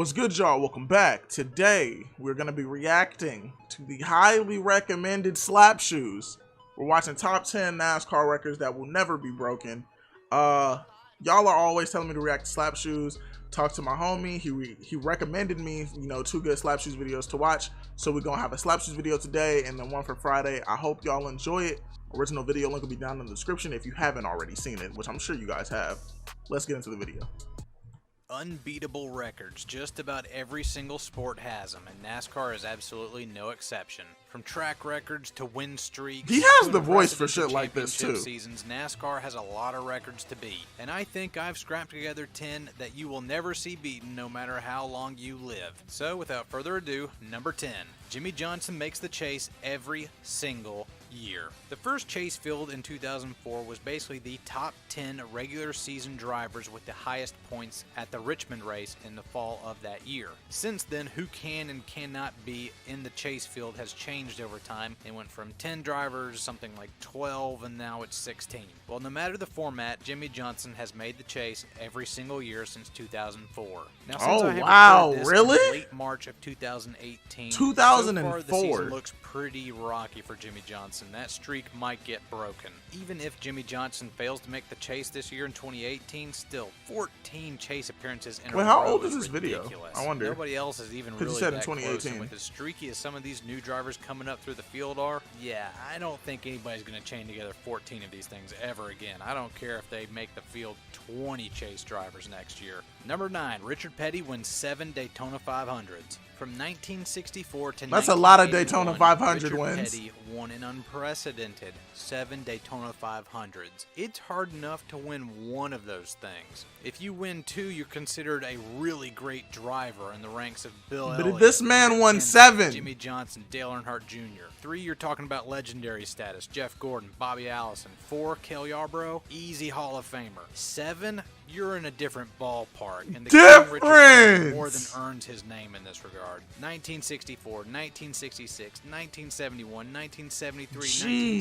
What's good, y'all? Welcome back. Today, we're going to be reacting to the highly recommended slap shoes. We're watching top 10 NASCAR records that will never be broken. Y'all are always telling me to react to slap shoes. Talk to my homie. He recommended me, two good slap shoes videos to watch. So we're going to have a slap shoes video today and then one for Friday. I hope y'all enjoy it. Original video link will be down in the description if you haven't already seen it, which I'm sure you guys have. Let's get into the video. Unbeatable records. Just about every single sport has them, and NASCAR is absolutely no exception. From track records to win streaks, he has the voice for shit like this too. Seasons, NASCAR has a lot of records to beat, and I think I've scrapped together 10 that you will never see beaten no matter how long you live. So without further ado, number 10. Jimmy Johnson makes the chase every single year. The first chase field in 2004 was basically the top 10 regular season drivers with the highest points at the Richmond race in the fall of that year. Since then, who can and cannot be in the chase field has changed over time. It went from 10 drivers, something like 12, and now it's 16. Well, no matter the format, Jimmy Johnson has made the chase every single year since 2004. Now, since I have recorded this in late March of 2018, so far the season looks pretty rocky for Jimmy Johnson. That streak might get broken. Even if Jimmy Johnson fails to make the chase this year in 2018, still 14 chase appearances in a row. Wait, how old is this ridiculous. video? I wonder. Nobody else is even really that close. And with as streaky as some of these new drivers coming up through the field are, yeah, I don't think anybody's going to chain together 14 of these things ever again. I don't care if they make the field 20 chase drivers next year. Number 9, Richard Petty wins 7 Daytona 500s. From 1964 to that's a lot of Daytona 500 Richard wins. Petty won an unprecedented 7 Daytona 500s. It's hard enough to win one of those things. If you win 2, you're considered a really great driver in the ranks of Bill Elliott. But this man won 7. Jimmy Johnson, Dale Earnhardt Jr. 3, you're talking about legendary status. Jeff Gordon, Bobby Allison. 4, Cale Yarborough, easy Hall of Famer. 7, you're in a different ballpark, and the King Richard Petty more than earns his name in this regard. 1964, 1966, 1971, 1973,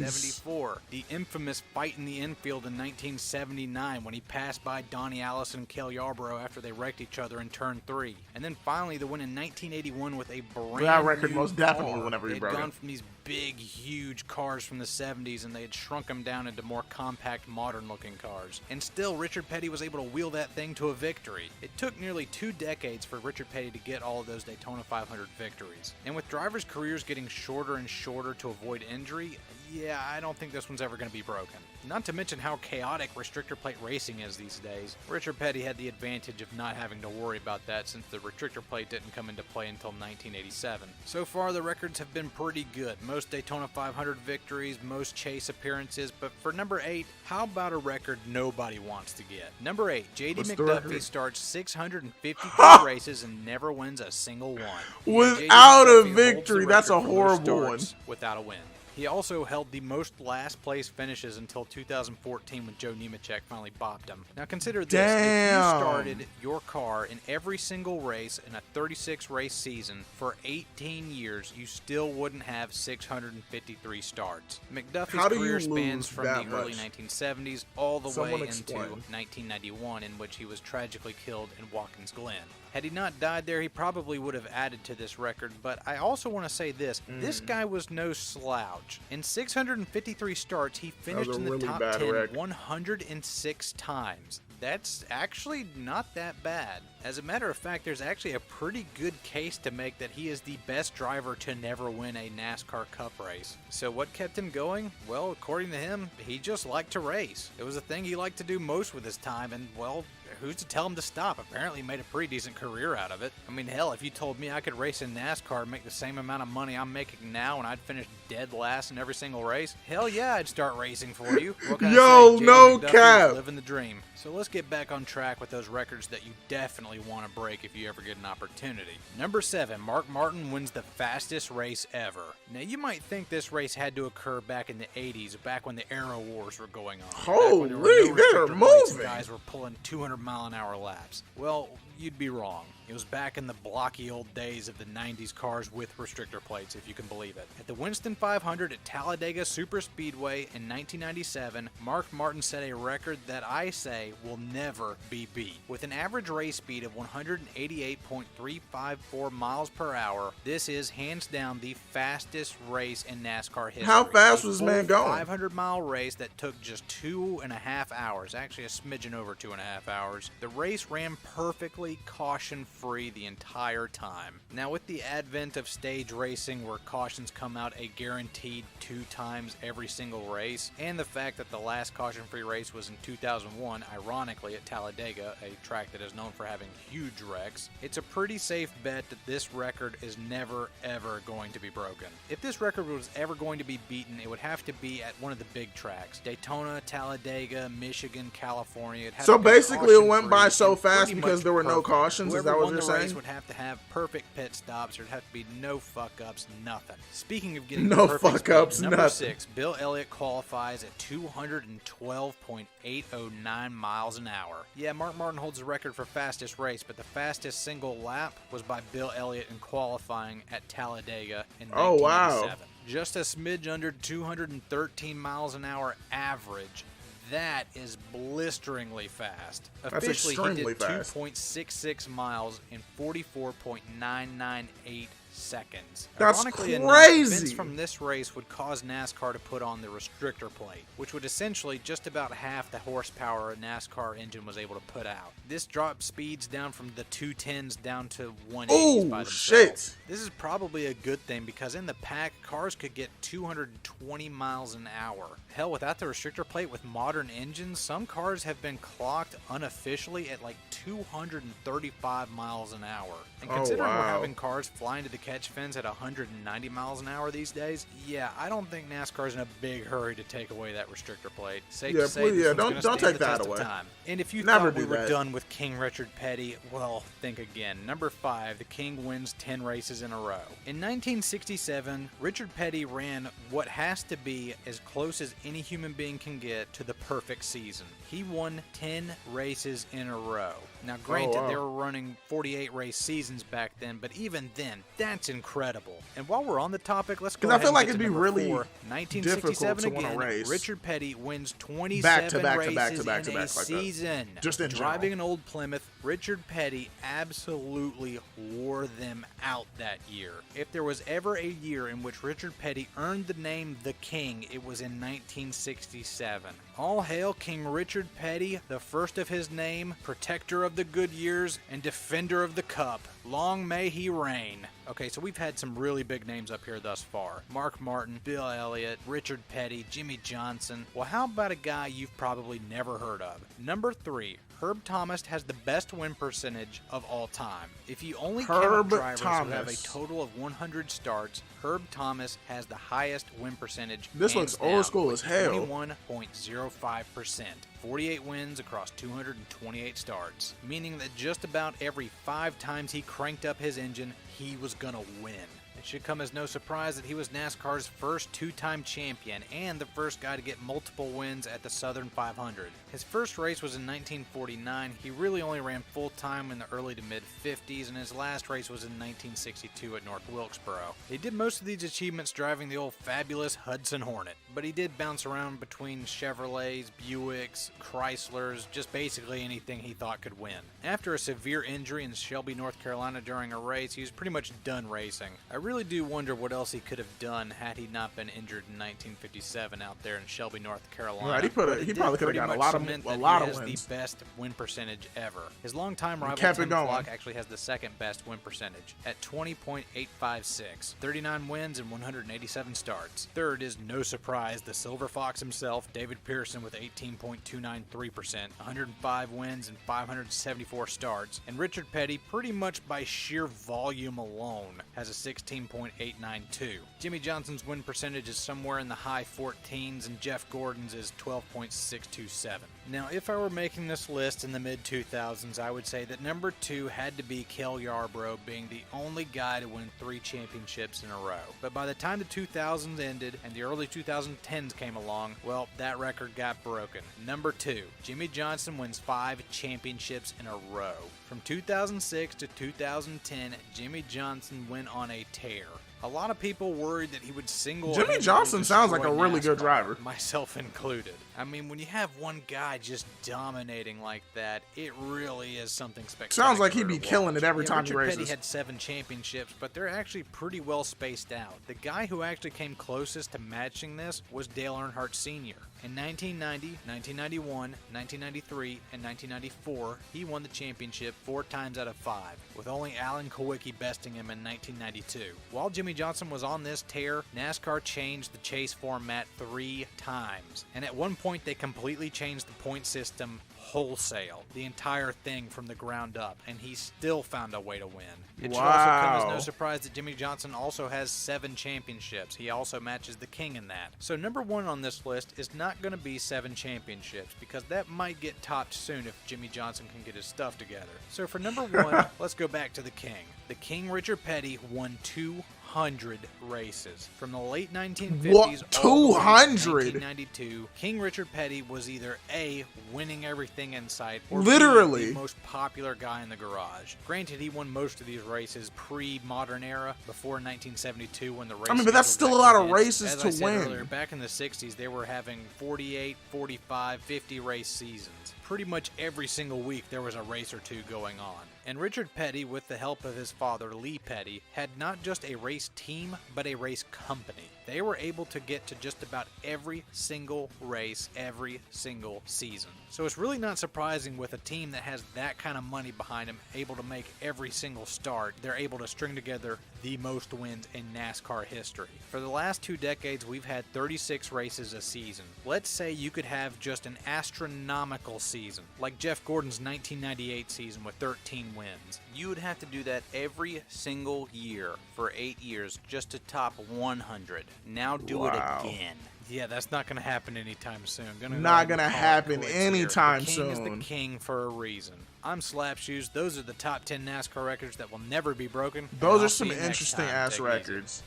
1974. The infamous fight in the infield in 1979 when he passed by Donnie Allison and Cale Yarborough after they wrecked each other in turn 3. And then finally the win in 1981 with a brand record new most definitely whenever he broke it. They'd gone from these big, huge cars from the 70s, and they had shrunk them down into more compact, modern-looking cars. And still, Richard Petty was able to wheel that thing to a victory. It took nearly 2 decades for Richard Petty to get all of those Daytona 500 victories. And with drivers' careers getting shorter and shorter to avoid injury, yeah, I don't think this one's ever going to be broken. Not to mention how chaotic restrictor plate racing is these days. Richard Petty had the advantage of not having to worry about that since the restrictor plate didn't come into play until 1987. So far, the records have been pretty good. Most Daytona 500 victories, most chase appearances, but for number 8, how about a record nobody wants to get? Number 8, J.D. McDuffie starts 653 races and never wins a single one. Without a victory, that's a horrible one. Without a win. He also held the most last-place finishes until 2014 when Joe Nemechek finally bopped him. Now consider this, if you started your car in every single race in a 36-race season for 18 years, you still wouldn't have 653 starts. McDuffie's career spans from the early 1970s all the way into 1991, in which he was tragically killed in Watkins Glen. Had he not died there, he probably would have added to this record, but I also want to say this. This guy was no slouch. In 653 starts, he finished in the top 10 106 times. That's actually not that bad. As a matter of fact, there's actually a pretty good case to make that he is the best driver to never win a NASCAR Cup race. So what kept him going? Well, according to him, he just liked to race. It was a thing he liked to do most with his time, and well, who's to tell him to stop? Apparently he made a pretty decent career out of it. I mean, hell, if you told me I could race in NASCAR and make the same amount of money I'm making now and I'd finish dead last in every single race, hell yeah, I'd start racing for you. What can I say? No cap. Living the dream. So let's get back on track with those records that you definitely want to break if you ever get an opportunity. Number 7, Mark Martin wins the fastest race ever. Now you might think this race had to occur back in the 80s, back when the Aero Wars were going on. Holy, they're moving. Guys were pulling 200-mile-an-hour laps. Well, you'd be wrong. It was back in the blocky old days of the 90s cars with restrictor plates, if you can believe it. At the Winston 500 at Talladega Superspeedway in 1997, Mark Martin set a record that I say will never be beat. With an average race speed of 188.354 miles per hour, this is hands down the fastest race in NASCAR history. How fast was this man going? 500-mile race that took just 2.5 hours, actually a smidgen over 2.5 hours. The race ran perfectly caution-free the entire time. Now, with the advent of stage racing where cautions come out a guaranteed 2 times every single race, and the fact that the last caution-free race was in 2001, ironically at Talladega, a track that is known for having huge wrecks, it's a pretty safe bet that this record is never ever going to be broken. If this record was ever going to be beaten, it would have to be at one of the big tracks. Daytona, Talladega, Michigan, California. So basically it went by so fast because there were no cautions? Whoever Is that what won you're the saying? race would have to have perfect pit stops. There'd have to be no fuck-ups, nothing. Speaking of getting No perfect fuck-ups, speed, number nothing. 6, Bill Elliott qualifies at 212.809 miles an hour. Yeah, Mark Martin holds the record for fastest race, but the fastest single lap was by Bill Elliott in qualifying at Talladega in 1997. Oh, wow. Just a smidge under 213 miles an hour average. That is blisteringly fast. That's Officially, extremely he did fast. 2.66 miles in 44.998 seconds. That's Ironically crazy. enough, events from this race would cause NASCAR to put on the restrictor plate, which would essentially just about half the horsepower a NASCAR engine was able to put out. This dropped speeds down from the 210s down to 180s by Oh, themselves. shit. This is probably a good thing because in the pack, cars could get 220 miles an hour. Hell, without the restrictor plate with modern engines, some cars have been clocked unofficially at like 235 miles an hour. And Oh, considering we're wow. having cars flying to the catch fence at 190 miles an hour these days, yeah, I don't think NASCAR's in a big hurry to take away that restrictor plate. Safe Yeah, to say, please, this yeah, one's don't gonna stand take the that test of away. time. And if you Never thought we do were that. done with King Richard Petty, well, think again. Number 5, the King wins 10 races in a row. In 1967, Richard Petty ran what has to be as close as any human being can get to the perfect season. He won 10 races in a row. Now, granted, wow. they were running 48 race seasons back then, but even then, that's incredible. And while we're on the topic, let's go 'Cause I ahead feel and like get it'd to be number really 4. 1967 difficult to win a again, race. Richard Petty wins 27 Back to back to races back to back in to a back like that. season. Just in Driving general. an old Plymouth, Richard Petty absolutely wore them out that year. If there was ever a year in which Richard Petty earned the name The King, it was in 1967. All hail King Richard Petty, the first of his name, protector of the good years, and defender of the cup. Long may he reign. Okay, so we've had some really big names up here thus far. Mark Martin, Bill Elliott, Richard Petty, Jimmy Johnson. Well, how about a guy you've probably never heard of? Number 3. Herb Thomas has the best win percentage of all time. If you only count Herb drivers who have a Thomas. total of 100 starts, Herb Thomas has the highest win percentage. This hands looks old down, school with as hell. 21.05%. 48 wins across 228 starts, meaning that just about every 5 times he cranked up his engine, he was gonna win. It should come as no surprise that he was NASCAR's first 2-time champion and the first guy to get multiple wins at the Southern 500. His first race was in 1949. He really only ran full-time in the early to mid-50s, and his last race was in 1962 at North Wilkesboro. He did most of these achievements driving the old fabulous Hudson Hornet, but he did bounce around between Chevrolets, Buicks, Chryslers, just basically anything he thought could win. After a severe injury in Shelby, North Carolina during a race, he was pretty much done racing. I really do wonder what else he could have done had he not been injured in 1957 out there in Shelby, North Carolina. Right, he probably could have Pretty got a much lot of cement that wins. He has the best win percentage ever. His longtime rival kept it Tim going. Flock actually has the second best win percentage at 20.856, 39 wins and 187 starts. Third is no surprise the Silver Fox himself, David Pearson, with 18.293%, 105 wins and 574 starts, and Richard Petty, pretty much by sheer volume alone, has a 16.892. Jimmy Johnson's win percentage is somewhere in the high 14s, and Jeff Gordon's is 12.627. Now, if I were making this list in the mid-2000s, I would say that number 2 had to be Cale Yarborough, being the only guy to win 3 championships in a row. But by the time the 2000s ended and the early 2010s came along, well, that record got broken. Number 2, Jimmy Johnson wins 5 championships in a row. From 2006 to 2010, Jimmy Johnson went on a tear. A lot of people worried that he would Jimmy Johnson sounds like a really good driver. Myself included. I mean, when you have one guy just dominating like that, it really is something spectacular. Sounds like he'd be killing it every time he races. Richard Petty had 7 championships, but they're actually pretty well spaced out. The guy who actually came closest to matching this was Dale Earnhardt Sr. In 1990, 1991, 1993, and 1994, he won the championship 4 times out of 5, with only Alan Kulwicki besting him in 1992. While Jimmy Johnson was on this tear, NASCAR changed the chase format 3 times, and at one point they completely changed the point system wholesale, the entire thing from the ground up, and he still found a way to win. It should also come as no surprise that Jimmy Johnson also has 7 championships. He also matches the king in that. So number 1 on this list is not going to be 7 championships, because that might get topped soon if Jimmy Johnson can get his stuff together. So for number 1, let's go back to the king. The king, Richard Petty, won 200 races. From the late 1950s all the way to 1992, King Richard Petty was either A, winning everything in sight, or literally B, the most popular guy in the garage. Granted, he won most of these races pre-modern era, before 1972 when the race. I mean, but that's still a lot of races to win. Earlier, back in the 60s, they were having 48, 45, 50 race seasons. Pretty much every single week there was a race or two going on. And Richard Petty, with the help of his father Lee Petty, had not just a race team, but a race company. They were able to get to just about every single race, every single season. So it's really not surprising with a team that has that kind of money behind them, able to make every single start, they're able to string together the most wins in NASCAR history. For the last 2 decades, we've had 36 races a season. Let's say you could have just an astronomical season, like Jeff Gordon's 1998 season with 13 wins. You would have to do that every single year for 8 years just to top 100. Now do it again. Yeah, that's not going to happen anytime soon. Not going to happen anytime soon. The king is the king for a reason. I'm Slapshoes. Those are the top 10 NASCAR records that will never be broken. Those are some interesting ass records.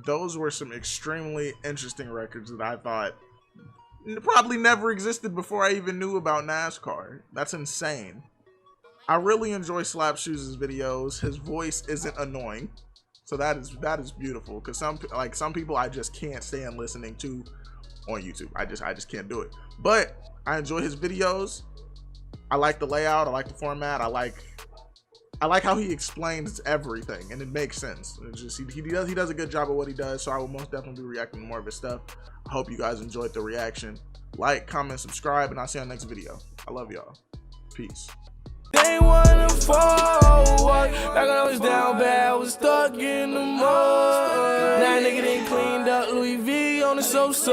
Those were some extremely interesting records that I thought probably never existed before I even knew about NASCAR. That's insane. I really enjoy Slapshoes' videos. His voice isn't annoying. So that is beautiful, because some people I just can't stand listening to on YouTube. I just can't do it. But I enjoy his videos. I like the layout. I like the format. I like how he explains everything, and it makes sense. It's just he does a good job of what he does. So I will most definitely be reacting to more of his stuff. I hope you guys enjoyed the reaction. Like, comment, subscribe, and I'll see you on the next video. I love y'all. Peace. They wanna forward, like I was down bad, was stuck in the mud. Now nigga done cleaned up Louis V on the so-so.